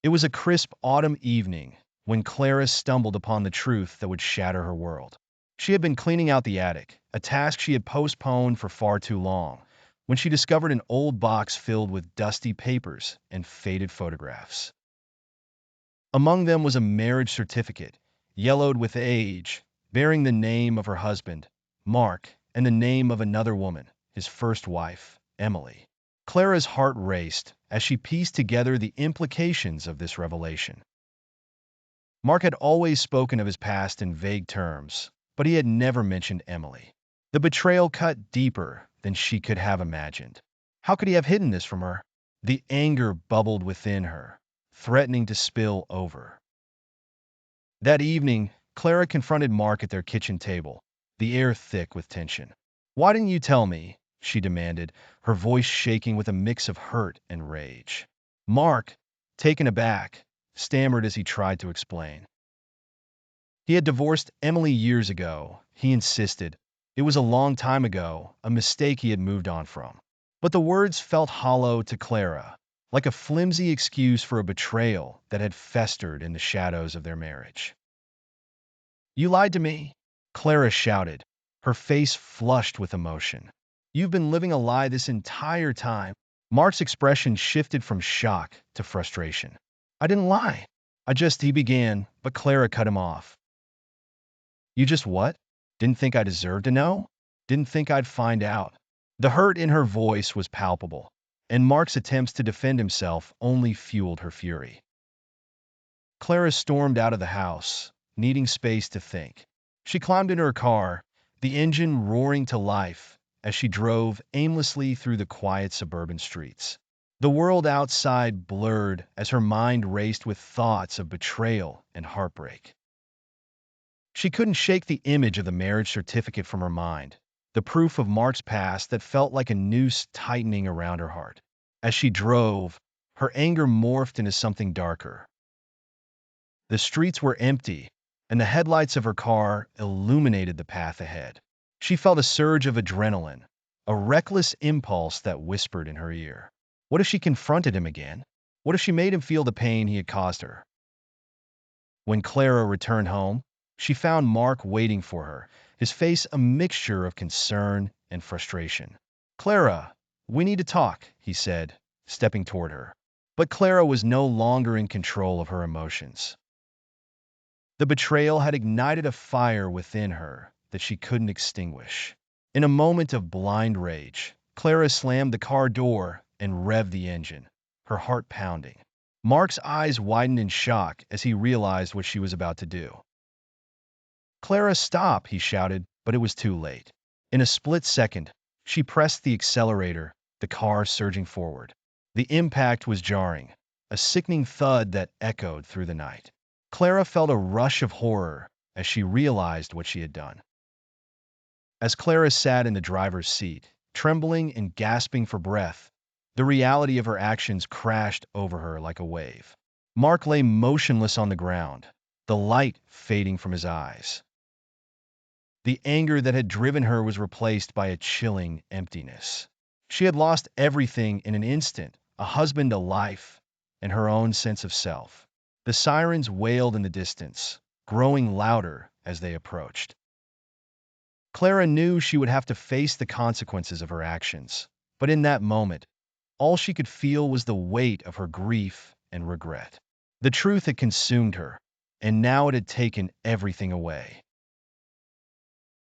It was a crisp autumn evening when Clara stumbled upon the truth that would shatter her world. She had been cleaning out the attic, a task she had postponed for far too long, when she discovered an old box filled with dusty papers and faded photographs. Among them was a marriage certificate, yellowed with age, bearing the name of her husband, Mark, and the name of another woman, his first wife, Emily. Clara's heart raced as she pieced together the implications of this revelation. Mark had always spoken of his past in vague terms, but he had never mentioned Emily. The betrayal cut deeper than she could have imagined. How could he have hidden this from her? The anger bubbled within her, threatening to spill over. That evening, Clara confronted Mark at their kitchen table, the air thick with tension. "Why didn't you tell me?" she demanded, her voice shaking with a mix of hurt and rage. Mark, taken aback, stammered as he tried to explain. He had divorced Emily years ago, he insisted. It was a long time ago, a mistake he had moved on from. But the words felt hollow to Clara, like a flimsy excuse for a betrayal that had festered in the shadows of their marriage. "You lied to me," Clara shouted, her face flushed with emotion. "You've been living a lie this entire time." Mark's expression shifted from shock to frustration. "I didn't lie. He began, but Clara cut him off. "You just what? Didn't think I deserved to know? Didn't think I'd find out?" The hurt in her voice was palpable, and Mark's attempts to defend himself only fueled her fury. Clara stormed out of the house, needing space to think. She climbed into her car, the engine roaring to life as she drove aimlessly through the quiet suburban streets. The world outside blurred as her mind raced with thoughts of betrayal and heartbreak. She couldn't shake the image of the marriage certificate from her mind, the proof of Mark's past that felt like a noose tightening around her heart. As she drove, her anger morphed into something darker. The streets were empty, and the headlights of her car illuminated the path ahead. She felt a surge of adrenaline, a reckless impulse that whispered in her ear. What if she confronted him again? What if she made him feel the pain he had caused her? When Clara returned home, she found Mark waiting for her, his face a mixture of concern and frustration. "Clara, we need to talk," he said, stepping toward her. But Clara was no longer in control of her emotions. The betrayal had ignited a fire within her that she couldn't extinguish. In a moment of blind rage, Clara slammed the car door and revved the engine, her heart pounding. Mark's eyes widened in shock as he realized what she was about to do. "Clara, stop!" he shouted, but it was too late. In a split second, she pressed the accelerator, the car surging forward. The impact was jarring, a sickening thud that echoed through the night. Clara felt a rush of horror as she realized what she had done. As Clara sat in the driver's seat, trembling and gasping for breath, the reality of her actions crashed over her like a wave. Mark lay motionless on the ground, the light fading from his eyes. The anger that had driven her was replaced by a chilling emptiness. She had lost everything in an instant, a husband, a life, and her own sense of self. The sirens wailed in the distance, growing louder as they approached. Clara knew she would have to face the consequences of her actions, but in that moment, all she could feel was the weight of her grief and regret. The truth had consumed her, and now it had taken everything away.